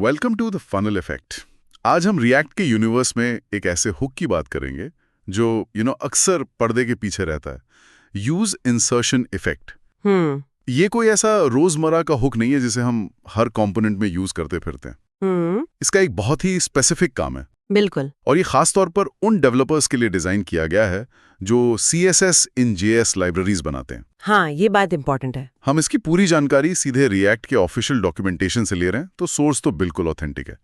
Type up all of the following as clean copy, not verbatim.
Welcome to the funnel effect. आज हम react के यूनिवर्स में एक ऐसे हुक की बात करेंगे जो अक्सर पर्दे के पीछे रहता है। Use insertion effect. ये कोई ऐसा रोजमर्रा का हुक नहीं है जिसे हम हर कंपोनेंट में यूज करते फिरते हैं। इसका एक बहुत ही स्पेसिफिक काम है। बिल्कुल। और ये खास तौर पर उन डेवलपर्स के लिए डिजाइन किया गया है जो CSS इन JS लाइब्रेरीज बनाते हैं। हाँ, ये बात इंपॉर्टेंट है। हम इसकी पूरी जानकारी सीधे रिएक्ट के ऑफिशियल डॉक्यूमेंटेशन से ले रहे हैं, तो सोर्स तो बिल्कुल ऑथेंटिक है।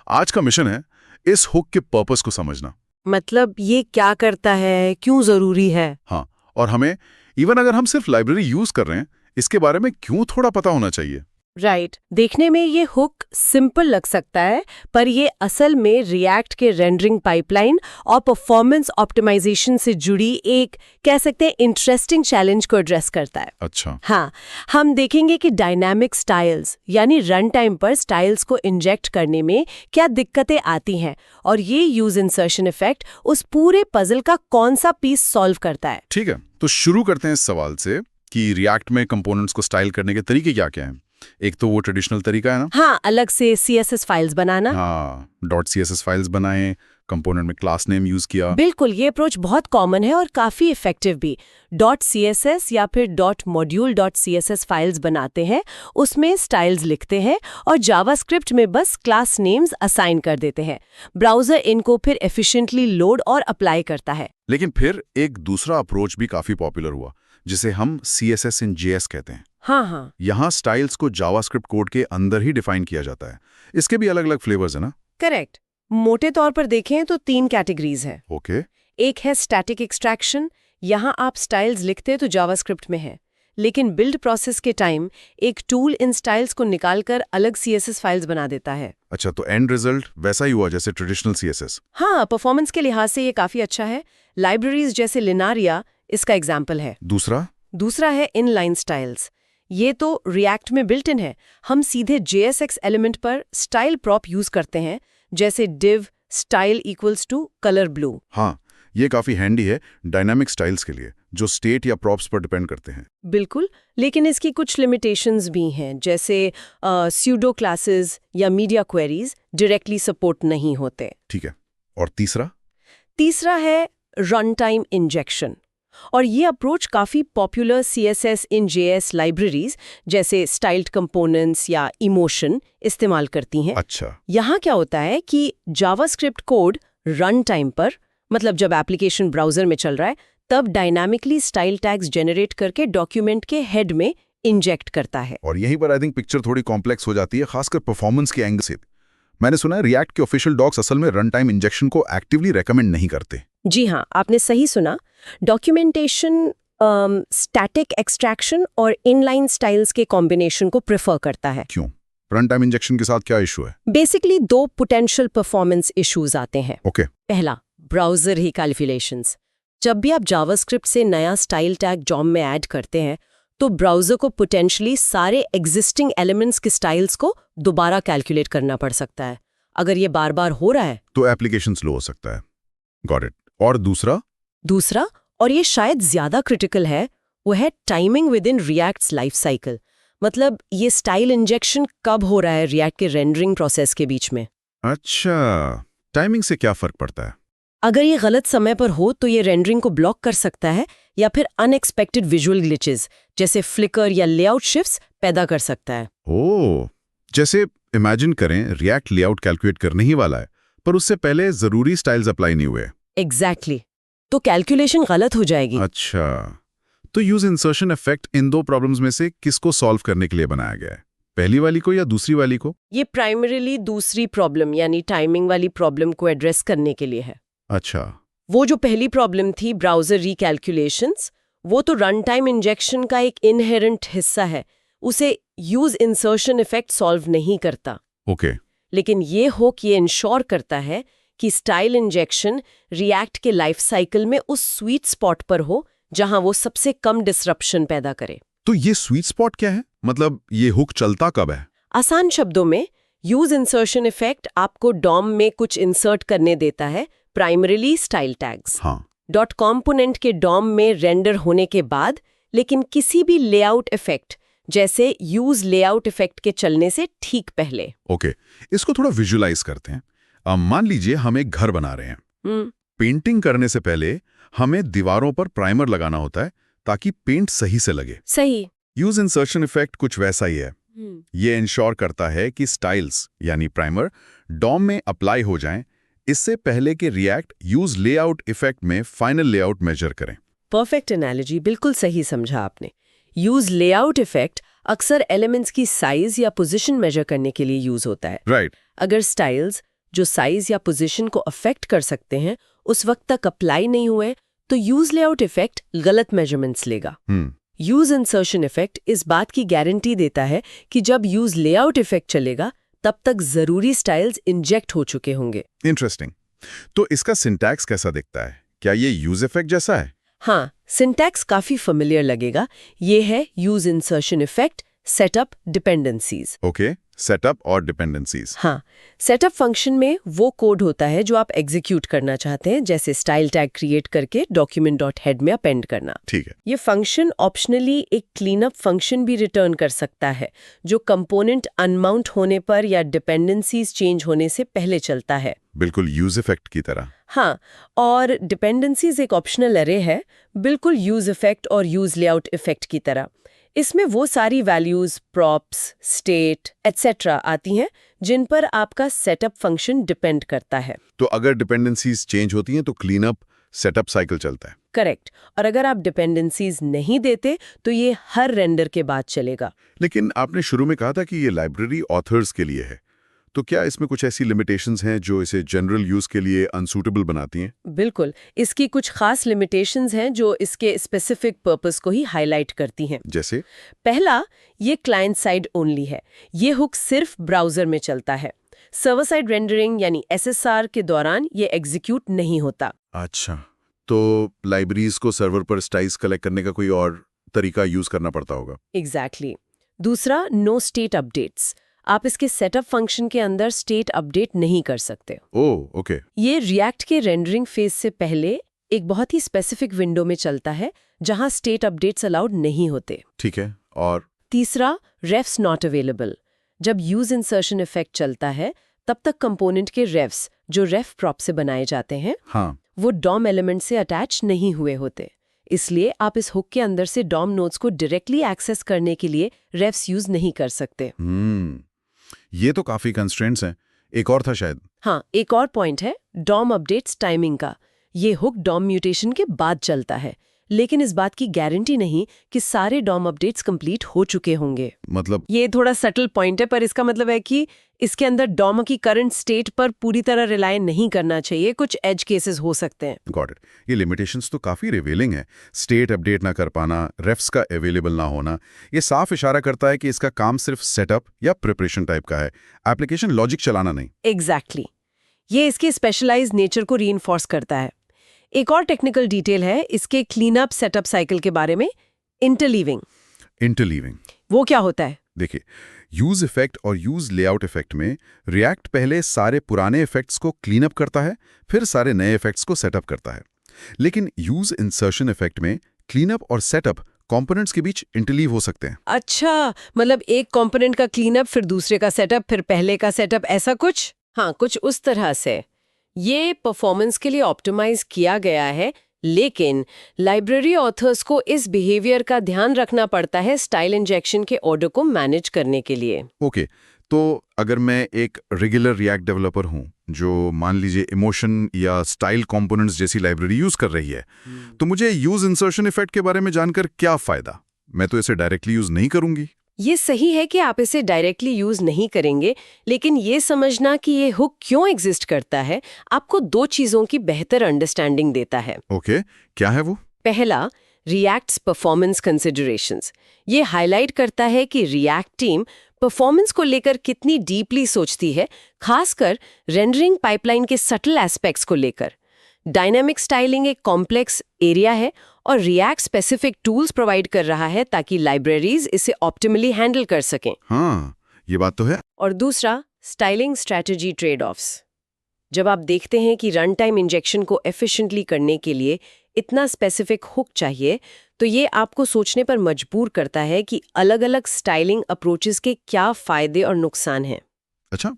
आज का मिशन है इस हुक के पर्पस को समझना। मतलब ये क्या करता है, क्यों जरूरी है। हाँ, और हमें इवन अगर हम सिर्फ लाइब्रेरी यूज कर रहे हैं, इसके बारे में क्यों थोड़ा पता होना चाहिए। राइट। देखने में ये हुक सिंपल लग सकता है, पर ये असल में रिएक्ट के रेंडरिंग पाइपलाइन और परफॉर्मेंस ऑप्टिमाइजेशन से जुड़ी एक, कह सकते हैं, इंटरेस्टिंग चैलेंज को एड्रेस करता है। अच्छा। हाँ, हम देखेंगे कि डायनामिक स्टाइल्स यानी रन टाइम पर स्टाइल्स को इंजेक्ट करने में क्या दिक्कतें आती हैं, और ये यूज इंसर्शन इफेक्ट उस पूरे पजल का कौन सा पीस सॉल्व करता है। ठीक है, तो शुरू करते हैं इस सवाल से कि रिएक्ट में कंपोनेंट्स को स्टाइल करने के तरीके क्या क्या हैं। एक तो वो ट्रेडिशनल तरीका है ना। हाँ, अलग से CSS फाइल्स बनाना। हाँ, .css फाइल्स बनाएं, कंपोनेंट में क्लास नेम यूज किया। बिल्कुल, ये अप्रोच बहुत कॉमन है और काफी इफेक्टिव भी। .css या फिर .module.css फाइल्स बनाते हैं, उसमें स्टाइल्स लिखते हैं और जावास्क्रिप्ट में बस क्लास नेम्स असाइन कर देते हैं। ब्राउजर इनको फिर एफिशिएंटली लोड और अप्लाई करता है। लेकिन फिर एक दूसरा अप्रोच भी काफी पॉपुलर हुआ, जिसे हम CSS इन JS कहते हैं। हाँ। यहाँ स्टाइल्स को जावास्क्रिप्ट कोड के अंदर ही डिफाइन किया जाता है। इसके भी अलग अलग फ्लेवर्स है ना। करेक्ट। मोटे तौर पर देखें तो 3 कैटेगरीज है। ओके। एक है स्टैटिक एक्सट्रैक्शन। यहाँ आप स्टाइल्स लिखते तो जावास्क्रिप्ट में है, लेकिन बिल्ड प्रोसेस के टाइम एक टूल इन स्टाइल्स को निकालकर अलग CSS फाइल्स बना देता है। अच्छा, तो एंड रिजल्ट वैसा ही हुआ जैसे ट्रेडिशनल CSS। हाँ, परफॉर्मेंस के लिहाज से ये काफी अच्छा है। लाइब्रेरीज जैसे लिनारिया इसका एग्जाम्पल है। दूसरा है इनलाइन स्टाइल्स। ये तो रिएक्ट में बिल्ट इन है। हम सीधे JSX एलिमेंट पर स्टाइल प्रॉप यूज करते हैं, जैसे div style equals to color blue। हाँ, ये काफी हैंडी है डायनामिक स्टाइल्स के लिए, जो स्टेट या प्रॉप्स पर डिपेंड करते हैं। बिल्कुल, लेकिन इसकी कुछ लिमिटेशंस भी हैं, जैसे स्यूडो क्लासेस या मीडिया क्वेरीज डायरेक्टली सपोर्ट नहीं होते। ठीक है, और तीसरा है रन टाइम इंजेक्शन, और ये अप्रोच काफी पॉपुलर CSS इन JS लाइब्रेरीज जैसे स्टाइल्ड कंपोनेंट्स या इमोशन इस्तेमाल करती हैं। अच्छा। यहाँ क्या होता है कि जावास्क्रिप्ट कोड रन टाइम पर, मतलब जब एप्लीकेशन ब्राउजर में चल रहा है, तब डायनामिकली स्टाइल टैग्स जनरेट करके डॉक्यूमेंट के हेड में इंजेक्ट करता है। और यहीं पर आई थिंक पिक्चर थोड़ी कॉम्प्लेक्स हो जाती है, खासकर परफॉर्मेंस के एंगल से। मैंने सुना है रिएक्ट के ऑफिशियल डॉक्स असल में रन टाइम इंजेक्शन को एक्टिवली रेकमेंड नहीं करते। जी हाँ, आपने सही सुना। डॉक्यूमेंटेशन स्टैटिक एक्सट्रैक्शन और इनलाइन स्टाइल्स के कॉम्बिनेशन को प्रेफर करता है। क्यों? रन टाइम इंजेक्शन के साथ क्या इशू है? बेसिकली 2 पोटेंशियल परफॉर्मेंस इश्यूज आते हैं। ओके। पहला, ब्राउजर ही कैलकुलेशंस। जब भी आप जावास्क्रिप्ट से नया स्टाइल टैग जॉब में ऐड करते हैं, तो ब्राउजर को पोटेंशियली सारे एग्जिस्टिंग एलिमेंट्स के स्टाइल्स को दोबारा कैलकुलेट करना पड़ सकता है। अगर ये बार बार हो रहा है तो एप्लीकेशन स्लो हो सकता है। Got it. और दूसरा, और ये शायद ज्यादा क्रिटिकल है, वो है timing with in reacts life cycle. मतलब ये स्टाइल इंजेक्शन कब हो रहा है रिएक्ट के रेंडरिंग प्रोसेस के बीच में। अच्छा, टाइमिंग से क्या फर्क पड़ता है? अगर ये गलत समय पर हो तो ये रेंडरिंग को ब्लॉक कर सकता है, या फिर अनएक्सपेक्टेड विजुअल ग्लिचेस जैसे फ्लिकर या लेआउट शिफ्ट्स पैदा कर सकता है। ओह, जैसे इमेजिन करें रिएक्ट लेआउट कैलकुलेट करने ही वाला है, पर उससे पहले जरूरी स्टाइल्स अप्लाई नहीं हुए। एग्जैक्टली। तो कैलकुलेशन गलत हो जाएगी। अच्छा, तो use insertion effect in 2 problems में से किसको सॉल्व करने के लिए बनाया गया है? पहली वाली को या दूसरी वाली को? ये प्राइमरीली दूसरी प्रॉब्लम यानी टाइमिंग वाली प्रॉब्लम को एड्रेस करने के लिए है। अच्छा। वो जो पहली प्रॉब्लम थी ब्राउजर रिकैलकुलेशंस, वो तो रन टाइम इंजेक्शन का एक इनहेरेंट हिस्सा है, उसे यूज इंसर्शन इफेक्ट सॉल्व नहीं करता। ओके। लेकिन ये हुक ये इंश्योर करता है कि स्टाइल इंजेक्शन रिएक्ट के लाइफ साइकिल में उस स्वीट स्पॉट पर हो जहां वो सबसे कम डिसरप्शन पैदा करे। तो ये स्वीट स्पॉट क्या है? मतलब ये हुक चलता कब है? आसान शब्दों में, यूज इंसर्शन इफेक्ट आपको डॉम में कुछ इंसर्ट करने देता है, प्राइमरीली स्टाइल टैग्स। हाँ। डॉट कॉम्पोनेंट के डॉम में रेंडर होने के बाद, लेकिन किसी भी लेआउट इफेक्ट जैसे यूज लेआउट इफेक्ट के चलने से ठीक पहले। ओके, इसको थोड़ा विजुअलाइज करते हैं। मान लीजिए हम एक घर बना रहे हैं। पेंटिंग करने से पहले हमें दीवारों पर प्राइमर लगाना होता है ताकि पेंट सही से लगे। सही। यूज इंसर्शन इफेक्ट कुछ वैसा ही है। ये इंश्योर करता है कि स्टाइल्स यानी प्राइमर डॉम में अप्लाई हो जाएं, इससे पहले कि रिएक्ट यूज लेआउट इफेक्ट में फाइनल लेआउट मेजर करें। परफेक्ट एनालॉजी, बिल्कुल सही समझा आपने। यूज लेआउट इफेक्ट अक्सर एलिमेंट्स की साइज या पोजीशन मेजर करने के लिए यूज होता है। राइट। अगर स्टाइल्स जो साइज या पोजीशन को अफेक्ट कर सकते हैं उस वक्त तक अप्लाई नहीं हुए तो यूज लेआउट इफेक्ट गलत मेजरमेंट्स लेगा। यूज इंसर्शन इफेक्ट इस बात की गारंटी देता है कि जब यूज लेआउट इफेक्ट चलेगा तब तक जरूरी स्टाइल्स इंजेक्ट हो चुके होंगे। इंटरेस्टिंग। तो इसका सिंटैक्स कैसा दिखता है? क्या ये यूज इफेक्ट जैसा है? हाँ, सिंटैक्स काफी फेमिलियर लगेगा। ये है use insertion effect setup dependencies. Okay, setup और डिपेंडेंसीज। हाँ, सेटअप फंक्शन में वो कोड होता है जो आप एग्जीक्यूट करना चाहते हैं, जैसे स्टाइल टैग क्रिएट करके document.head में अपेंड करना। ठीक है। ये फंक्शन ऑप्शनली एक क्लीनअप फंक्शन भी रिटर्न कर सकता है जो कंपोनेंट अनमाउंट होने पर या डिपेंडेंसीज चेंज होने से पहले चलता है। बिल्कुल यूज इफेक्ट की तरह। हाँ, और डिपेंडेंसीज एक ऑप्शनल अरे है, बिल्कुल यूज इफेक्ट और यूज लेआउट इफेक्ट की तरह। इसमें वो सारी वैल्यूज, प्रॉप्स, स्टेट एटसेट्रा आती हैं जिन पर आपका सेटअप फंक्शन डिपेंड करता है। तो अगर डिपेंडेंसीज चेंज होती हैं तो क्लीनअप सेटअप साइकिल चलता है। करेक्ट। और अगर आप डिपेंडेंसीज नहीं देते तो ये हर रेंडर के बाद चलेगा। लेकिन आपने शुरू में कहा था कि ये लाइब्रेरी ऑथर्स के लिए है, तो क्या इसमें कुछ ऐसी लिमिटेशंस हैं जो इसे जनरल यूज के लिए अनसूटेबल बनाती हैं? बिल्कुल, इसकी कुछ खास लिमिटेशंस हैं जो इसके स्पेसिफिक पर्पस को ही हाईलाइट करती हैं। जैसे? पहला, ये क्लाइंट साइड ओनली है। ये हुक सिर्फ ब्राउजर में चलता है। सर्वर साइड रेंडरिंग यानी SSR के दौरान ये एग्जीक्यूट नहीं होता। अच्छा, तो लाइब्रेरीज को सर्वर पर स्टाइल्स कलेक्ट करने का कोई और तरीका यूज करना पड़ता होगा। एग्जैक्टली। दूसरा, नो स्टेट अपडेट्स। आप इसके सेटअप फंक्शन के अंदर स्टेट अपडेट नहीं कर सकते। ओह, ओके। ये रिएक्ट के रेंडरिंग फेज से पहले एक बहुत ही स्पेसिफिक विंडो में चलता है जहां स्टेट अपडेट्स अलाउड नहीं होते। ठीक है। और तीसरा, रेफ्स नॉट अवेलेबल। जब यूज इंसर्शन इफेक्ट चलता है तब तक कंपोनेंट के रेफ्स जो रेफ प्रॉप से बनाए जाते हैं, हाँ, वो डॉम एलिमेंट से अटैच नहीं हुए होते। इसलिए आप इस हुक के अंदर से डॉम नोड्स को डायरेक्टली एक्सेस करने के लिए रेफ्स यूज नहीं कर सकते। ये तो काफी कंस्ट्रेंट्स हैं। एक और था शायद। हाँ, एक और पॉइंट है डॉम अपडेट्स टाइमिंग का। ये हुक डॉम म्यूटेशन के बाद चलता है, लेकिन इस बात की गारंटी नहीं कि सारे डॉम अपडेट्स कंप्लीट हो चुके होंगे। मतलब? ये थोड़ा सटल पॉइंट है, पर इसका मतलब है कि इसके अंदर डॉम की करंट स्टेट पर पूरी तरह रिलाय नहीं करना चाहिए। कुछ एज केसेस हो सकते हैं। Got it. ये लिमिटेशंस तो काफी रिवीलिंग है। स्टेट अपडेट ना कर पाना, रेफ्स का अवेलेबल ना होना, ये साफ इशारा करता है कि इसका काम सिर्फ सेटअप या प्रिपरेशन टाइप का है, एप्लीकेशन लॉजिक चलाना नहीं। एग्जैक्टली। ये इसके स्पेशलाइज्ड नेचर को रीइंफोर्स करता है। एक और टेक्निकल डिटेल है इसके क्लीनअप सेटअप साइकिल के बारे में, इंटरलीविंग। इंटरलीविंग वो क्या होता है? देखिए, यूज इफेक्ट और यूज लेआउट इफेक्ट में रिएक्ट पहले सारे पुराने इफेक्ट्स को क्लीन अप करता है, फिर सारे नए इफेक्ट्स को सेटअप करता है। लेकिन यूज इंसर्शन इफेक्ट में क्लीन अप और सेटअप कंपोनेंट्स के बीच इंटरलीव हो सकते हैं। अच्छा, मतलब एक कंपोनेंट का क्लीन अप, फिर दूसरे का सेटअप, फिर पहले का सेटअप, ऐसा कुछ? हाँ, कुछ उस तरह से। ये परफॉर्मेंस के लिए ऑप्टिमाइज किया गया है, लेकिन लाइब्रेरी ऑथर्स को इस बिहेवियर का ध्यान रखना पड़ता है स्टाइल इंजेक्शन के ऑर्डर को मैनेज करने के लिए। ओके, तो अगर मैं एक रेगुलर रिएक्ट डेवलपर हूं जो मान लीजिए इमोशन या स्टाइल कंपोनेंट्स जैसी लाइब्रेरी यूज कर रही है, तो मुझे यूज इंसर्शन इफेक्ट के बारे में जानकर क्या फायदा? मैं तो इसे डायरेक्टली यूज नहीं करूंगी। ये सही है कि आप इसे डायरेक्टली यूज नहीं करेंगे, लेकिन ये समझना कि ये हुक क्यों एग्जिस्ट करता है आपको दो चीजों की बेहतर अंडरस्टैंडिंग देता है। ओके, क्या है वो? पहला, रिएक्ट्स परफॉर्मेंस कंसिडरेशंस। ये हाईलाइट करता है कि रिएक्ट टीम परफॉर्मेंस को लेकर कितनी डीपली सोचती है, खासकर रेंडरिंग पाइपलाइन के सटल एस्पेक्ट्स को लेकर। डायनामिक स्टाइलिंग एक कॉम्प्लेक्स एरिया है और रिएक्ट स्पेसिफिक टूल्स प्रोवाइड कर रहा है ताकि लाइब्रेरीज इसे ऑप्टिमली हैंडल कर सकें। हाँ, ये बात तो है। और दूसरा, स्टाइलिंग स्ट्रैटेजी ट्रेड ऑफ्स। जब आप देखते हैं कि रन टाइम इंजेक्शन को एफिशिएंटली करने के लिए इतना स्पेसिफिक हुक चाहिए, तो ये आपको सोचने पर मजबूर करता है कि अलग-अलग स्टाइलिंग अप्रोचेस के क्या फायदे और नुकसान हैं। अच्छा,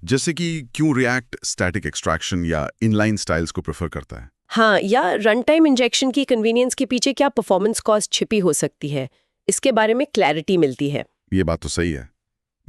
जैसे कि क्यों रिएक्ट स्टैटिक एक्सट्रैक्शन या इनलाइन स्टाइल्स को प्रेफर करता है? हाँ, या रन टाइम इंजेक्शन की कन्वीनियंस के पीछे क्या परफॉर्मेंस कॉस्ट छिपी हो सकती है, इसके बारे में क्लैरिटी मिलती है। ये बात तो सही है।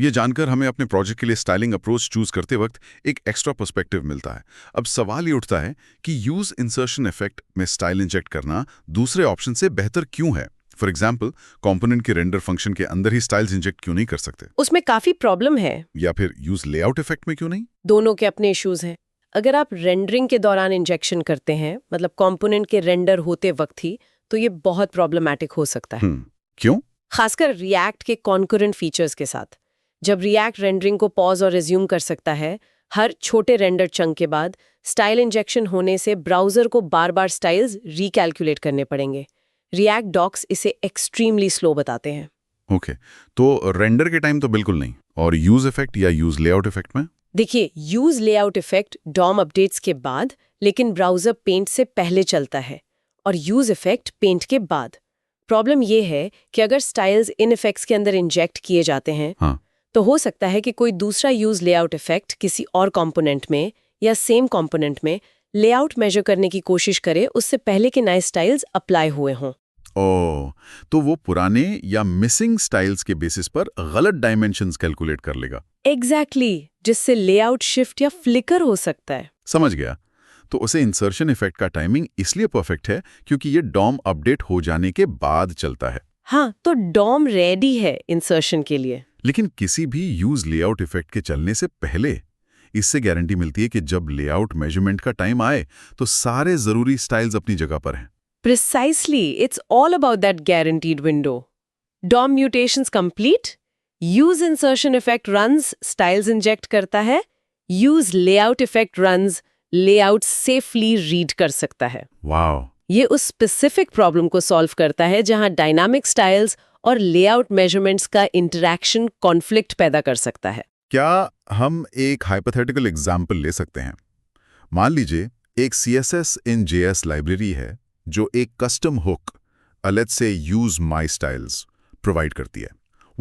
ये जानकर हमें अपने प्रोजेक्ट के लिए स्टाइलिंग अप्रोच चूज करते वक्त एक एक्स्ट्रा पर्सपेक्टिव मिलता है। अब सवाल ये उठता है कि यूज इंसर्शन इफेक्ट में स्टाइल इंजेक्ट करना दूसरे ऑप्शन से बेहतर क्यों है? फॉर एग्जाम्पल, कंपोनेंट के रेंडर फंक्शन के अंदर ही स्टाइल्स इंजेक्ट क्यों नहीं कर सकते? उसमें काफी प्रॉब्लम है। या फिर यूज लेआउट इफेक्ट में क्यों नहीं? दोनों के अपने इश्यूज हैं। अगर आप रेंडरिंग के दौरान इंजेक्शन करते हैं, मतलब कंपोनेंट के रेंडर होते वक्त ही, तो ये बहुत प्रॉब्लमैटिक हो सकता है। क्यों? खासकर रिएक्ट के कॉन्करेंट फीचर्स के साथ। जब रिएक्ट रेंडरिंग को पॉज और रिज्यूम कर सकता है, हर छोटे रेंडर चंक के बाद स्टाइल इंजेक्शन होने से ब्राउजर को बार बार स्टाइल्स रिकैलकुलेट करने पड़ेंगे। रिएक्ट डॉक्स इसे एक्सट्रीमली स्लो बताते हैं। ओके, तो रेंडर के टाइम तो बिल्कुल नहीं, और यूज इफेक्ट या यूज लेआउट इफेक्ट में? देखिए, use layout effect DOM updates के बाद, लेकिन ब्राउजर पेंट से पहले चलता है, और यूज इफेक्ट पेंट के बाद। प्रॉब्लम ये है कि अगर स्टाइल्स इन इफेक्ट्स के अंदर इंजेक्ट किए जाते हैं, हाँ, तो हो सकता है कि कोई दूसरा यूज लेआउट इफेक्ट किसी और कंपोनेंट में या सेम कंपोनेंट में लेआउट मेजर करने की कोशिश करे उससे पहले के नए स्टाइल्स अप्लाई हुए हों। ओह, तो वो पुराने या मिसिंग स्टाइल्स के बेसिस पर गलत डायमेंशंस कैलकुलेट कर लेगा। एग्जैक्टली, जिससे लेआउट शिफ्ट या फ्लिकर हो सकता है। समझ गया। तो उसे इंसर्शन इफेक्ट का टाइमिंग इसलिए परफेक्ट है क्योंकि ये डॉम अपडेट हो जाने के बाद चलता है। हाँ, तो डॉम रेडी है इंसर्शन के लिए। लेकिन किसी भी यूज लेआउट इफेक्ट के चलने से पहले इससे गारंटी मिलती है कि जब लेआउट मेजरमेंट का टाइम आए तो सारे जरूरी स्टाइल्स अपनी जगह पर हैं। Precisely, it's all about that guaranteed window. DOM mutations complete, use insertion effect runs, styles inject करता है, use layout effect runs, layout safely read कर सकता है। वाओ, ये उस स्पेसिफिक प्रॉब्लम को सॉल्व करता है जहां डायनामिक स्टाइल्स और लेआउट मेजरमेंट्स का इंटरैक्शन कॉन्फ्लिक्ट पैदा कर सकता है। क्या हम एक हाइपोथेटिकल एग्जाम्पल ले सकते हैं? मान लीजिए एक CSS in JS लाइब्रेरी है जो एक custom hook, let's say use my styles, provide करती है।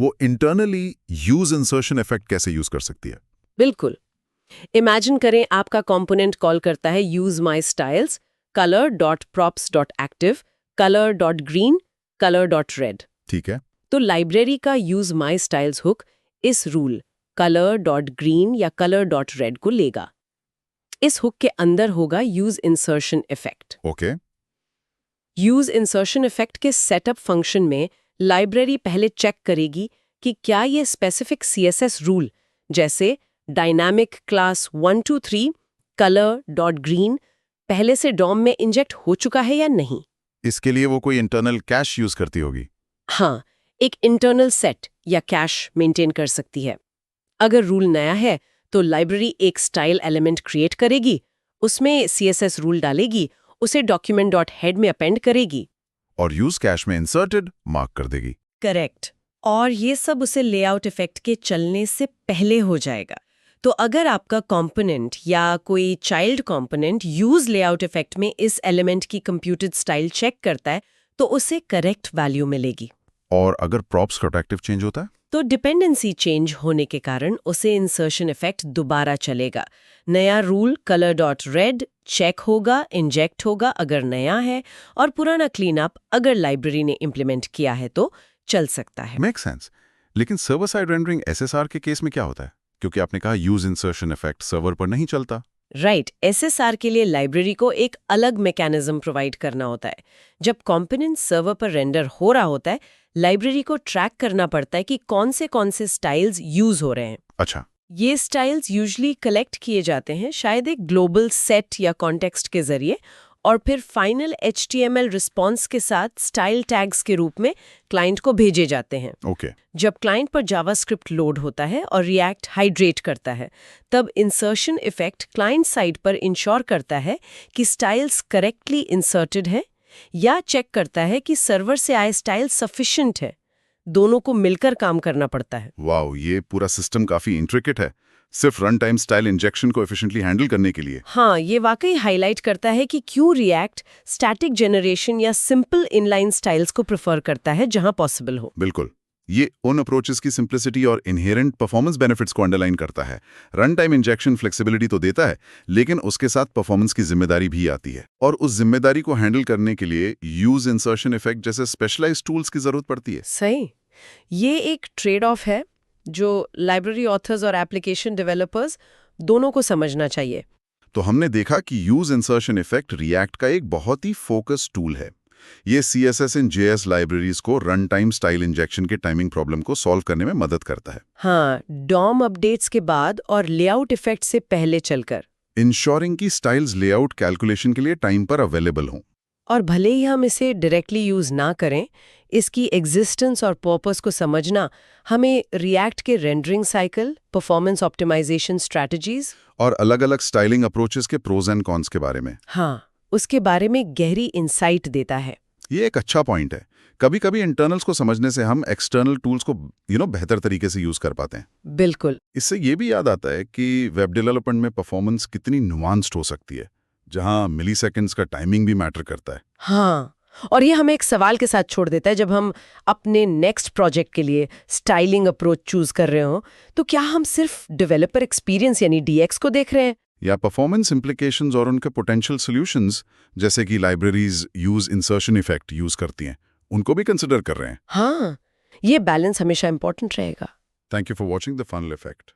वो इंटरनली यूज इंसर्शन इफेक्ट कैसे यूज कर सकती है? बिल्कुल। इमेजिन करें आपका कंपोनेंट कॉल करता है use my styles color.props.active, color.green, color.red। ठीक है। तो लाइब्रेरी का यूज माई स्टाइल्स हुक इस रूल color.green या color.red को लेगा। इस हुक के अंदर होगा use insertion effect. Okay. Use insertion effect के सेटअप फंक्शन में लाइब्रेरी पहले चेक करेगी कि क्या ये स्पेसिफिक CSS रूल जैसे डायनामिक क्लास 123 color.green पहले से डॉम में इंजेक्ट हो चुका है या नहीं। इसके लिए वो कोई इंटरनल कैश यूज करती होगी? हाँ, एक इंटरनल सेट या कैश मेंटेन कर सकती है। अगर रूल नया है तो लाइब्रेरी एक स्टाइल एलिमेंट क्रिएट करेगी, उसमें CSS रूल डालेगी, उसे document.head में अपेंड करेगी और यूज कैश में इंसर्टेड मार्क कर देगी। करेक्ट। और ये सब उसे लेआउट इफेक्ट के चलने से पहले हो जाएगा। तो अगर आपका कंपोनेंट या कोई child component use layout effect में इस एलिमेंट की कंप्यूटेड स्टाइल चेक करता है तो उसे करेक्ट वैल्यू मिलेगी। और अगर प्रॉप्स का ऑब्जेक्टिव चेंज होता है तो डिपेंडेंसी चेंज होने के कारण उसे इंसर्शन इफेक्ट दोबारा चलेगा। नया रूल color.red चेक होगा, इंजेक्ट होगा अगर नया है, और पुराना क्लीन अप अगर लाइब्रेरी ने इंप्लीमेंट किया है तो चल सकता है। Make sense. लेकिन सर्वर साइड रेंडरिंग SSR के केस में क्या होता है? क्योंकि आपने कहा यूज इंसर्शन इफेक्ट सर्वर पर नहीं चलता। राइट, SSR के लिए लाइब्रेरी को एक अलग मैकेनिज्म प्रोवाइड करना होता है। जब कंपोनेंट सर्वर पर रेंडर हो रहा होता है, लाइब्रेरी को ट्रैक करना पड़ता है कि कौन से स्टाइल्स यूज हो रहे हैं। अच्छा। ये स्टाइल्स यूजुअली कलेक्ट किए जाते हैं शायद एक ग्लोबल सेट या कॉन्टेक्स्ट के जरिए, और फिर फाइनल HTML रिस्पॉन्स के साथ स्टाइल टैग्स के रूप में क्लाइंट को भेजे जाते हैं। ओके। जब क्लाइंट पर जावास्क्रिप्ट लोड होता है और रिएक्ट हाइड्रेट करता है, तब इंसर्शन इफेक्ट क्लाइंट साइड पर इंश्योर करता है कि स्टाइल्स करेक्टली इंसर्टेड है, या चेक करता है कि सर्वर से आए स्टाइल सफिशिएंट है। दोनों को मिलकर काम करना पड़ता है। वाओ, ये पूरा सिस्टम काफी इंट्रिकेट है। सिर्फ रन टाइम स्टाइल इंजेक्शन को एफिशिएंटली हैंडल करने के लिए। हाँ, ये वाकई हाईलाइट करता है कि क्यों रिएक्ट स्टैटिक जनरेशन या सिंपल इनलाइन स्टाइल्स को प्रेफर करता है जहां पॉसिबल हो। बिल्कुल, ये उन अप्रोचेस की सिंप्लिसिटी और इनहेरेंट परफॉर्मेंस बेनिफिट्स को अंडरलाइन करता है। रन टाइम इंजेक्शन फ्लेक्सिबिलिटी तो देता है, लेकिन उसके साथ परफॉर्मेंस की जिम्मेदारी भी आती है, और उस जिम्मेदारी को हैंडल करने के लिए यूज इंसर्शन इफेक्ट जैसे स्पेशलाइज्ड टूल्स की जरूरत पड़ती है। सही, ये एक ट्रेड ऑफ है जो लाइब्रेरी ऑथर्स और एप्लीकेशन डेवलपर्स दोनों को समझना चाहिए। तो हमने देखा कि यूज इंसर्शन इफेक्ट रिएक्ट का एक बहुत ही फोकस टूल है। ये CSS इन JS लाइब्रेरीज को रन टाइम स्टाइल इंजेक्शन के टाइमिंग प्रॉब्लम को सॉल्व करने में मदद करता है। हाँ, DOM अपडेट्स के बाद और लेआउट इफेक्ट से पहले चलकर इंश्योरिंग की स्टाइल्स लेआउट कैलकुलेशन के लिए टाइम पर अवेलेबल हों। और भले ही हम इसे डायरेक्टली यूज ना करें, इसकी एग्जिस्टेंस और पर्पस को समझना हमें रिएक्ट के rendering cycle, performance optimisation strategies और अलग-अलग स्टाइलिंग अप्रोचेस के प्रोज एंड कॉन्स के बारे में, हाँ, उसके बारे में गहरी इंसाइट देता है। ये एक अच्छा पॉइंट है। कभी-कभी इंटरनल्स को समझने से हम एक्सटर्नल टूल्स को बेहतर तरीके से यूज कर पाते हैं। बिल्कुल। इससे ये भी याद आता है कि वेब डेवलपमेंट में परफॉर्मेंस कितनी नुआंस्ड हो सकती है, जहां मिलीसेकंड्स का टाइमिंग भी मैटर करता है। हाँ, और ये हमें एक सवाल के साथ छोड़ देता है। जब हम अपने नेक्स्ट प्रोजेक्ट के लिए स्टाइलिंग अप्रोच चूज कर रहे हो, तो क्या हम सिर्फ डेवलपर एक्सपीरियंस यानी DX को देख रहे हैं, या परफॉर्मेंस इम्प्लीकेशंस और उनके पोटेंशियल सॉल्यूशंस, जैसे कि libraries use insertion effect use करती हैं, उनको भी कंसिडर कर रहे हैं? हाँ, ये बैलेंस हमेशा इंपॉर्टेंट रहेगा। Thank you for watching the funnel effect.